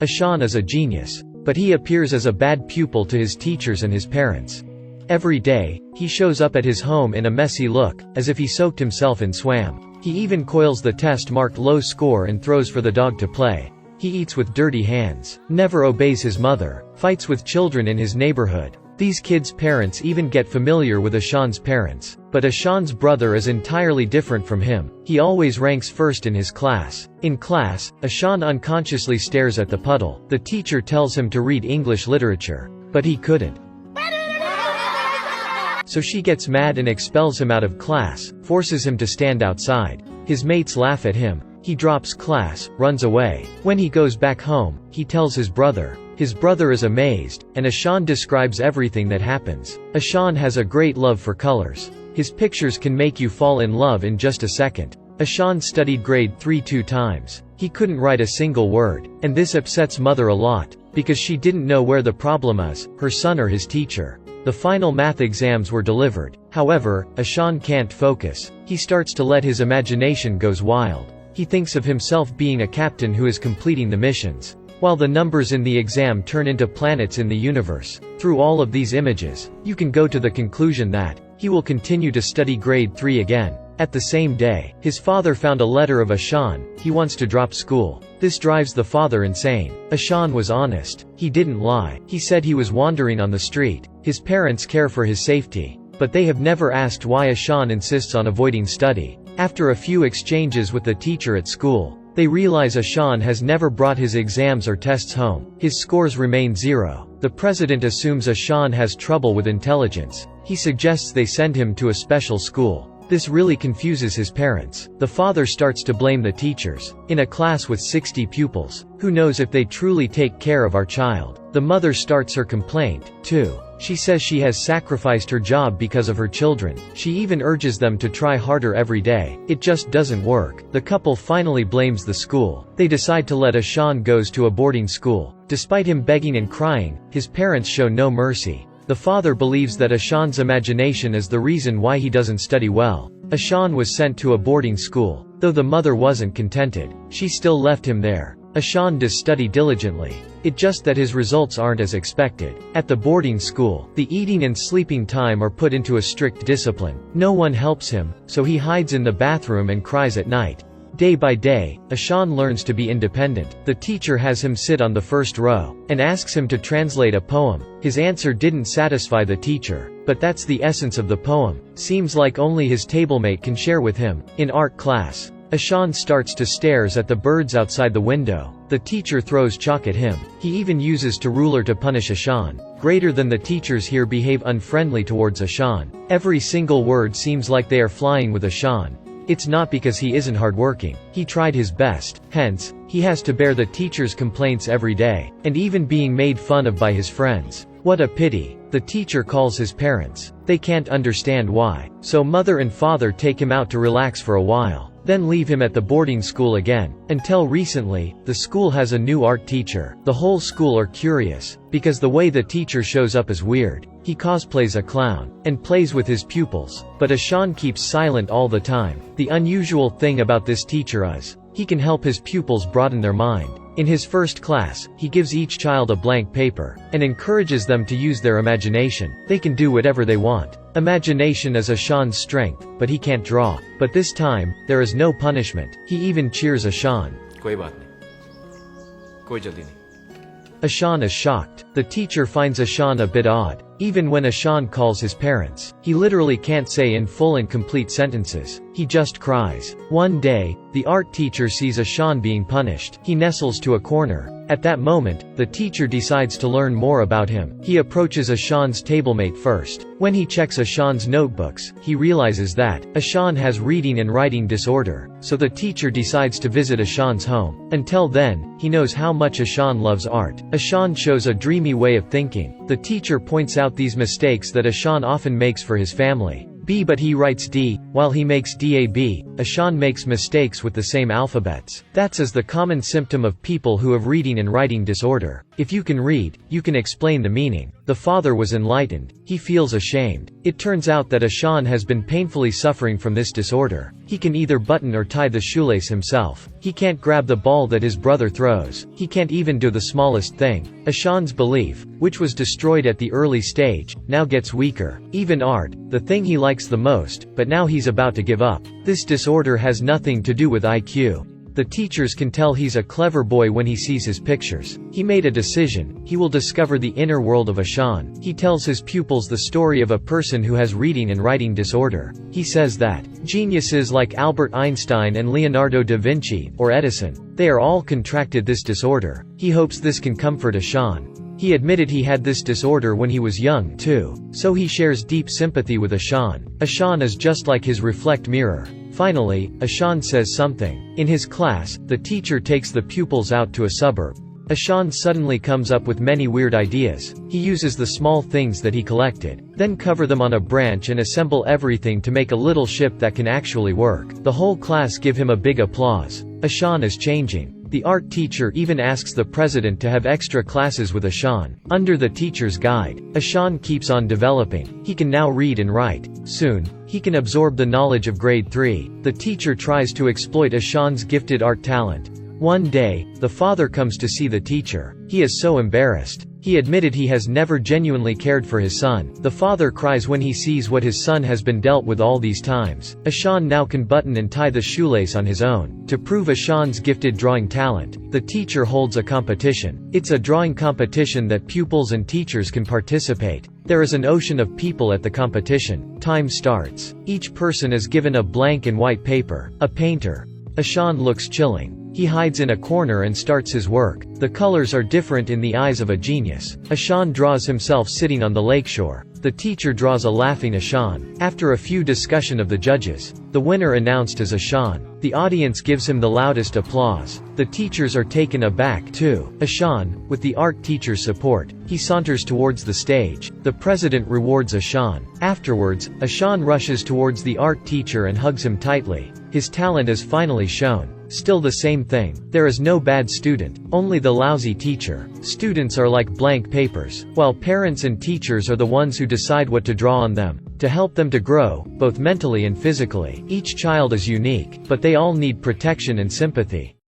Ishaan is a genius, but he appears as a bad pupil to his teachers and his parents. Every day, he shows up at his home in a messy look, as if he soaked himself in swam. He even coils the test marked low score and throws for the dog to play. He eats with dirty hands, never obeys his mother, fights with children in his neighborhood. These kids' parents even get familiar with Ishaan's parents. But Ishaan's brother is entirely different from him. He always ranks first in his class. In class, Ishaan unconsciously stares at the puddle. The teacher tells him to read English literature. But he couldn't. So she gets mad and expels him out of class, forces him to stand outside. His mates laugh at him. He drops class, runs away. When he goes back home, he tells his brother. His brother is amazed, and Ishaan describes everything that happens. Ishaan has a great love for colors. His pictures can make you fall in love in just a second. Ishaan studied grade 3 2 times. He couldn't write a single word, and this upsets mother a lot, because she didn't know where the problem is, her son or his teacher. The final math exams were delivered. However, Ishaan can't focus. He starts to let his imagination goes wild. He thinks of himself being a captain who is completing the missions, while the numbers in the exam turn into planets in the universe. Through all of these images, you can go to the conclusion that he will continue to study grade 3 again. At the same day, his father found a letter of Ishaan. He wants to drop school. This drives the father insane. Ishaan was honest. He didn't lie. He said he was wandering on the street. His parents care for his safety, but they have never asked why Ishaan insists on avoiding study. After a few exchanges with the teacher at school, they realize Ishaan has never brought his exams or tests home. His scores remain 0. The president assumes Ishaan has trouble with intelligence. He suggests they send him to a special school. This really confuses his parents. The father starts to blame the teachers. In a class with 60 pupils, who knows if they truly take care of our child? The mother starts her complaint, too. She says she has sacrificed her job because of her children. She even urges them to try harder every day. It just doesn't work. The couple finally blames the school. They decide to let Ishaan goes to a boarding school. Despite him begging and crying, his parents show no mercy. The father believes that Ishaan's imagination is the reason why he doesn't study well. Ishaan was sent to a boarding school. Though the mother wasn't contented, she still left him there. Ishaan does study diligently. It's just that his results aren't as expected. At the boarding school, the eating and sleeping time are put into a strict discipline. No one helps him, so he hides in the bathroom and cries at night. Day by day, Ishaan learns to be independent. The teacher has him sit on the first row, and asks him to translate a poem. His answer didn't satisfy the teacher, but that's the essence of the poem. Seems like only his tablemate can share with him. In art class, Ishaan starts to stare at the birds outside the window. The teacher throws chalk at him. He even uses a ruler to punish Ishaan. Greater than the teachers here behave unfriendly towards Ishaan. Every single word seems like they are flying with Ishaan. It's not because he isn't hardworking. He tried his best. Hence, he has to bear the teacher's complaints every day, and even being made fun of by his friends. What a pity. The teacher calls his parents. They can't understand why. So mother and father take him out to relax for a while, then leave him at the boarding school again. Until recently, the school has a new art teacher. The whole school are curious, because the way the teacher shows up is weird. He cosplays a clown, and plays with his pupils, but Ishaan keeps silent all the time. The unusual thing about this teacher is, he can help his pupils broaden their mind. In his first class, he gives each child a blank paper, and encourages them to use their imagination. They can do whatever they want. Imagination is Ishaan's strength, but he can't draw. But this time, there is no punishment. He even cheers Ishaan. कोई बात नहीं, कोई जल्दी नहीं. Ishaan is shocked. The teacher finds Ishaan a bit odd. Even when Ishaan calls his parents, he literally can't say in full and complete sentences. He just cries. One day, the art teacher sees Ishaan being punished. He nestles to a corner. At that moment, the teacher decides to learn more about him. He approaches Ishaan's tablemate first. When he checks Ishaan's notebooks, he realizes that Ishaan has reading and writing disorder. So the teacher decides to visit Ishaan's home. Until then, he knows how much Ishaan loves art. Ishaan shows a dreamy way of thinking. The teacher points out these mistakes that Ishaan often makes for his family. But he writes D, while he makes DAB. Ishaan makes mistakes with the same alphabets. That's the common symptom of people who have reading and writing disorder. If you can read, you can explain the meaning. The father was enlightened. He feels ashamed. It turns out that Ishaan has been painfully suffering from this disorder. He can either button or tie the shoelace himself. He can't grab the ball that his brother throws. He can't even do the smallest thing. Ishaan's belief, which was destroyed at the early stage, now gets weaker. Even art, the thing he likes the most, but now he's about to give up. This disorder has nothing to do with IQ. The teachers can tell he's a clever boy when he sees his pictures. He made a decision. He will discover the inner world of Ishaan. He tells his pupils the story of a person who has reading and writing disorder. He says that geniuses like Albert Einstein and Leonardo da Vinci, or Edison, they are all contracted this disorder. He hopes this can comfort Ishaan. He admitted he had this disorder when he was young, too. So he shares deep sympathy with Ishaan. Ishaan is just like his reflect mirror. Finally, Ishaan says something. In his class, the teacher takes the pupils out to a suburb. Ishaan suddenly comes up with many weird ideas. He uses the small things that he collected, then cover them on a branch and assemble everything to make a little ship that can actually work. The whole class give him a big applause. Ishaan is changing. The art teacher even asks the president to have extra classes with Ishaan. Under the teacher's guide, Ishaan keeps on developing. He can now read and write. Soon, he can absorb the knowledge of grade 3. The teacher tries to exploit Ishaan's gifted art talent. One day, the father comes to see the teacher. He is so embarrassed. He admitted he has never genuinely cared for his son. The father cries when he sees what his son has been dealt with all these times. Ishaan now can button and tie the shoelace on his own. To prove Ishaan's gifted drawing talent, the teacher holds a competition. It's a drawing competition that pupils and teachers can participate. There is an ocean of people at the competition. Time starts. Each person is given a blank and white paper. A painter. Ishaan looks chilling. He hides in a corner and starts his work. The colors are different in the eyes of a genius. Ishaan draws himself sitting on the lakeshore. The teacher draws a laughing Ishaan. After a few discussion of the judges, the winner announced as Ishaan. The audience gives him the loudest applause. The teachers are taken aback too. Ishaan, with the art teacher's support, he saunters towards the stage. The president rewards Ishaan. Afterwards, Ishaan rushes towards the art teacher and hugs him tightly. His talent is finally shown. Still the same thing. There is no bad student, only the lousy teacher. Students are like blank papers, while parents and teachers are the ones who decide what to draw on them, to help them to grow, both mentally and physically. Each child is unique, but they all need protection and sympathy.